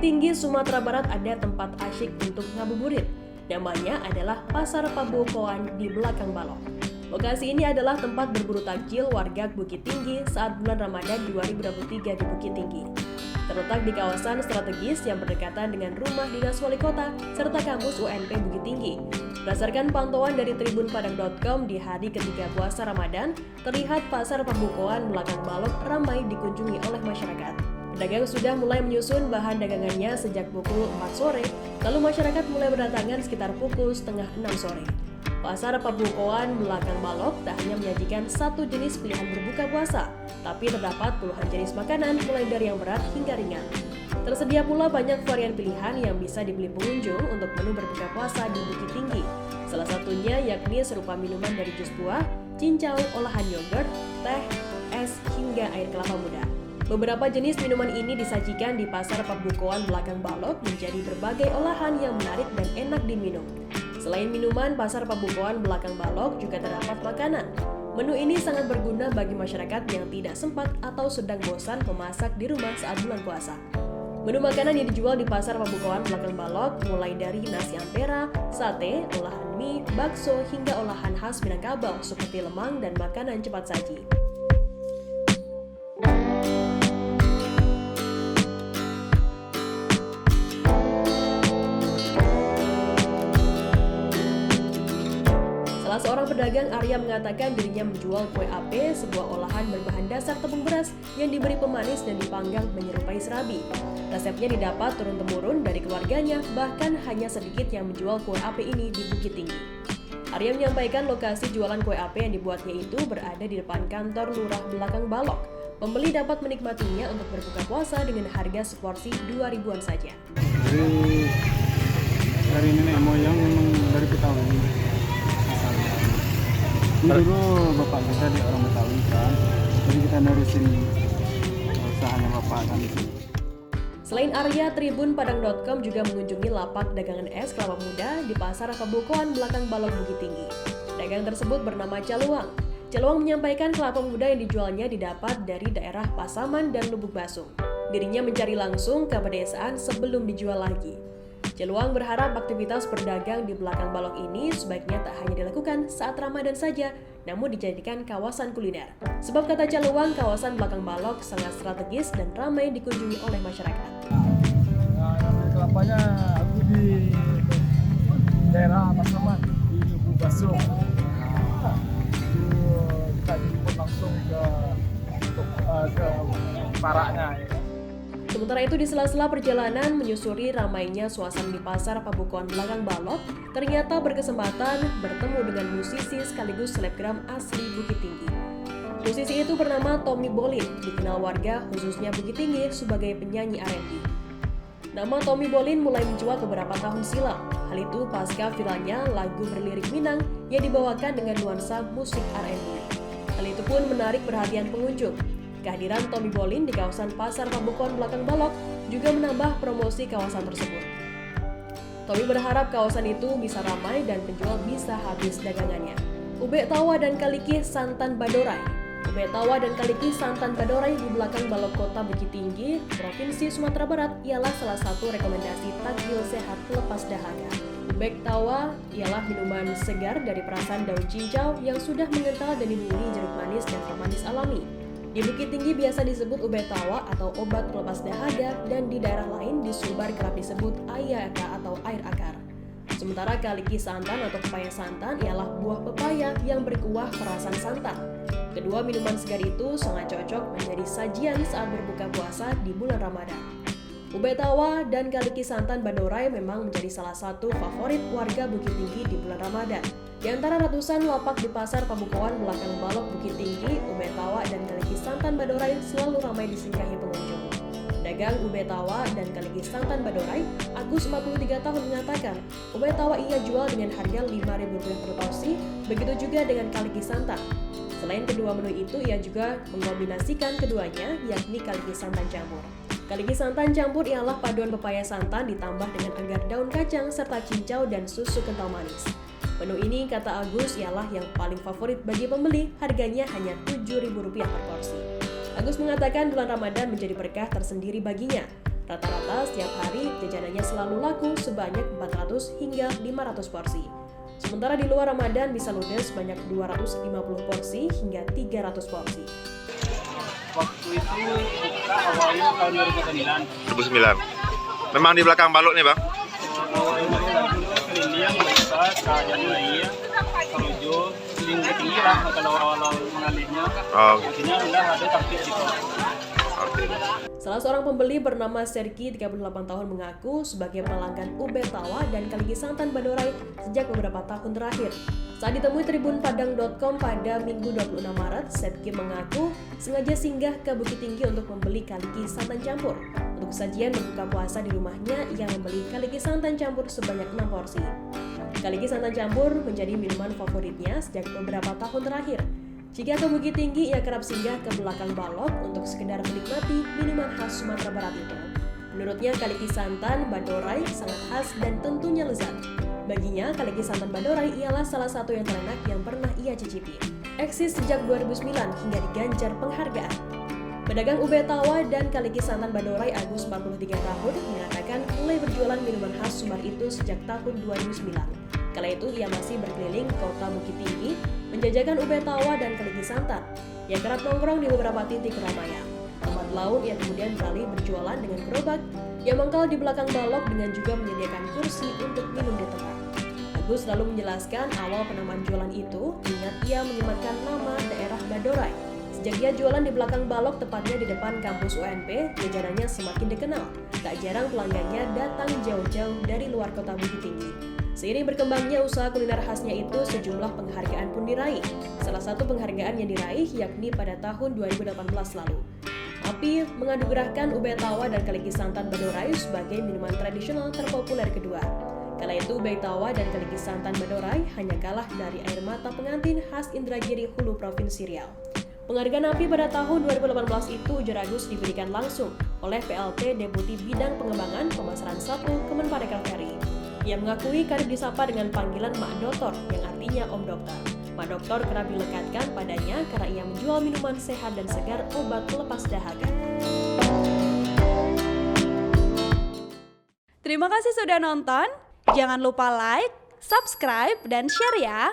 Tinggi, Sumatera Barat ada tempat asyik untuk ngabuburit. Namanya adalah Pasar Pabukoan di belakang Balok. Lokasi ini adalah tempat berburu takjil warga Bukit Tinggi saat bulan Ramadan 2023 di Bukit Tinggi. Terletak di kawasan strategis yang berdekatan dengan rumah dinas wali kota serta kampus UNP Bukit Tinggi. Berdasarkan pantauan dari tribunpadang.com di hari ketiga puasa Ramadan, terlihat Pasar Pabukoan belakang Balok ramai dikunjungi oleh masyarakat. Pedagang sudah mulai menyusun bahan dagangannya sejak pukul 4 sore, lalu masyarakat mulai berdatangan sekitar pukul setengah 6 sore. Pasar Pabukoan belakang Balok tak hanya menyajikan satu jenis pilihan berbuka puasa, tapi terdapat puluhan jenis makanan mulai dari yang berat hingga ringan. Tersedia pula banyak varian pilihan yang bisa dibeli pengunjung untuk menu berbuka puasa di Bukit Tinggi. Salah satunya yakni serupa minuman dari jus buah, cincau, olahan yogurt, teh, es, hingga air kelapa muda. Beberapa jenis minuman ini disajikan di Pasar Pabukoan belakang Balok menjadi berbagai olahan yang menarik dan enak diminum. Selain minuman, Pasar Pabukoan belakang Balok juga terdapat makanan. Menu ini sangat berguna bagi masyarakat yang tidak sempat atau sedang bosan memasak di rumah saat bulan puasa. Menu makanan yang dijual di Pasar Pabukoan belakang Balok mulai dari nasi ampera, sate, olahan mie, bakso, hingga olahan khas Minangkabau seperti lemang dan makanan cepat saji. Salah seorang pedagang, Arya, mengatakan dirinya menjual kue ape, sebuah olahan berbahan dasar tepung beras yang diberi pemanis dan dipanggang menyerupai serabi. Resepnya didapat turun-temurun dari keluarganya, bahkan hanya sedikit yang menjual kue ape ini di Bukit Tinggi. Arya menyampaikan lokasi jualan kue ape yang dibuatnya itu berada di depan kantor lurah belakang Balok. Pembeli dapat menikmatinya untuk berbuka puasa dengan harga seporsi 2.000-an saja. Dari nenek moyang memang dari Betawi. Dulu bapak kita di orang Betawi kan, jadi kita nerusin usahanya bapak kan di sini. Selain Arya, tribunpadang.com juga mengunjungi lapak dagangan es kelapa muda di Pasar Pabukoan belakang Balok Bukit Tinggi. Dagang tersebut bernama Caluang. Caluang menyampaikan kelapa muda yang dijualnya didapat dari daerah Pasaman dan Lubuk Basung. Dirinya mencari langsung ke pedesaan sebelum dijual lagi. Caluang berharap aktivitas berdagang di belakang Balok ini sebaiknya tak hanya dilakukan saat Ramadan saja, namun dijadikan kawasan kuliner. Sebab kata Caluang, kawasan belakang Balok sangat strategis dan ramai dikunjungi oleh masyarakat. Kelapanya aku di daerah Pasaman, di Lubuk Basung. Itu kita jemput langsung ke paraknya. Sementara itu, di sela-sela perjalanan menyusuri ramainya suasana di Pasar Pabukoan belakang Balok, ternyata berkesempatan bertemu dengan musisi sekaligus selebgram asli Bukit Tinggi. Musisi itu bernama Tommy Bolin, dikenal warga khususnya Bukit Tinggi sebagai penyanyi R&B. Nama Tommy Bolin mulai mencuat beberapa tahun silam. Hal itu pasca viralnya lagu berlirik Minang yang dibawakan dengan nuansa musik R&B. Hal itu pun menarik perhatian pengunjung. Kehadiran Tommy Bolin di kawasan Pasar Pabukoan belakang Balok juga menambah promosi kawasan tersebut. Tommy berharap kawasan itu bisa ramai dan penjual bisa habis dagangannya. Ubek Tawa dan Kaliki Santan Badorai. Ubek Tawa dan Kaliki Santan Badorai di belakang Balok Kota Bukit Tinggi, Provinsi Sumatera Barat ialah salah satu rekomendasi takjil sehat pelepas dahaga. Ubek Tawa ialah minuman segar dari perasan daun cincau yang sudah mengental dan dibumbui jeruk manis dan pemanis alami. Di Bukit Tinggi biasa disebut ubek tawa atau obat pelepas dahaga, dan di daerah lain di Sumbar kerap disebut ayaka atau air akar. Sementara Kaliki santan atau pepaya santan ialah buah pepaya yang berkuah perasan santan. Kedua minuman segar itu sangat cocok menjadi sajian saat berbuka puasa di bulan Ramadan. Ubek Tawa dan Kaliki Santan Badorai memang menjadi salah satu favorit warga Bukit Tinggi di bulan Ramadan. Di antara ratusan lapak di Pasar Pabukoan belakang Balok Bukit Tinggi, Ubek Tawa dan Kaliki Santan Badorai selalu ramai disinggahi pengunjung. Pedagang Ubek Tawa dan Kaliki Santan Badorai, Agus 43 tahun mengatakan, Ubek Tawa ia jual dengan harga Rp5.000 per porsi, begitu juga dengan Kaliki Santan. Selain kedua menu itu, ia juga mengombinasikan keduanya, yakni Kaliki Santan campur. Kaliki santan campur ialah paduan pepaya santan ditambah dengan agar daun kacang serta cincau dan susu kental manis. Menu ini, kata Agus, ialah yang paling favorit bagi pembeli, harganya hanya Rp7.000 per porsi. Agus mengatakan bulan Ramadan menjadi berkah tersendiri baginya. Rata-rata setiap hari jajanannya selalu laku sebanyak 400 hingga 500 porsi. Sementara di luar Ramadan bisa ludes sebanyak 250 porsi hingga 300 porsi. Waktu itu buka awalnya tahun 2009. Memang di belakang balok nih, Bang? Kelinding, Baisat, Kajan, Laia, Karojo, Seling Ketinggi lah kalau awal-awal mengalirnya. Oh, Akhirnya udah ada taktik gitu. oke. Salah seorang pembeli bernama Serki, 38 tahun mengaku sebagai pelanggan Ube Tawa dan Kaliki Santan Badorai sejak beberapa tahun terakhir. Saat ditemui tribunpadang.com pada Minggu 26 Maret, Serki mengaku sengaja singgah ke Bukit Tinggi untuk membeli kaliki santan campur. Untuk sajian berbuka puasa di rumahnya, ia membeli kaliki santan campur sebanyak 6 porsi. Kaliki santan campur menjadi minuman favoritnya sejak beberapa tahun terakhir. Jika ke Bukit Tinggi, ia kerap singgah ke belakang balok untuk sekedar menikmati minuman khas Sumatera Barat itu. Menurutnya, kaliki santan Badorai sangat khas dan tentunya lezat. Baginya, kaliki santan Badorai ialah salah satu yang terenak yang pernah ia cicipi. Eksis sejak 2009 hingga diganjar penghargaan. Pedagang Ube Tawa dan kaliki santan Badorai Agus 43 tahun mengatakan mulai berjualan minuman khas Sumbar itu sejak tahun 2009. Kala itu ia masih berkeliling kota Bukit Tinggi, menjajakan Ube Tawa dan kaliki santan. Ia kerap nongkrong di beberapa titik keramaian. Lambat laun ia kemudian beralih berjualan dengan gerobak yang mangkal di belakang balok dengan juga menyediakan kursi untuk minum di tempat. Agus lalu menjelaskan awal penamaan jualan itu ingat ia menyematkan nama daerah Badorai. Sejak ia jualan di belakang balok tepatnya di depan kampus UNP, jajarannya semakin dikenal. Tak jarang pelanggannya datang jauh-jauh dari luar kota Bukit Tinggi. Seiring berkembangnya usaha kuliner khasnya itu, sejumlah penghargaan pun diraih. Salah satu penghargaan yang diraih yakni pada tahun 2018 lalu. API menganugerahkan Ube Tawa dan kaliki santan Badorai sebagai minuman tradisional terpopuler kedua. Kala itu Ube Tawa dan kaliki santan Badorai hanya kalah dari air mata pengantin khas Indragiri Hulu Provinsi Riau. Penghargaan API pada tahun 2018 itu Ujar Agus diberikan langsung oleh PLT Deputi Bidang Pengembangan Pemasaran 1 Kemenparekraf RI. Ia mengakui karib disapa dengan panggilan Mak Doktor yang artinya Om Dokter. Mak Doktor kerap dilekatkan padanya karena ia menjual minuman sehat dan segar obat pelepas dahaga. Terima kasih sudah nonton. Jangan lupa like, subscribe, dan share ya.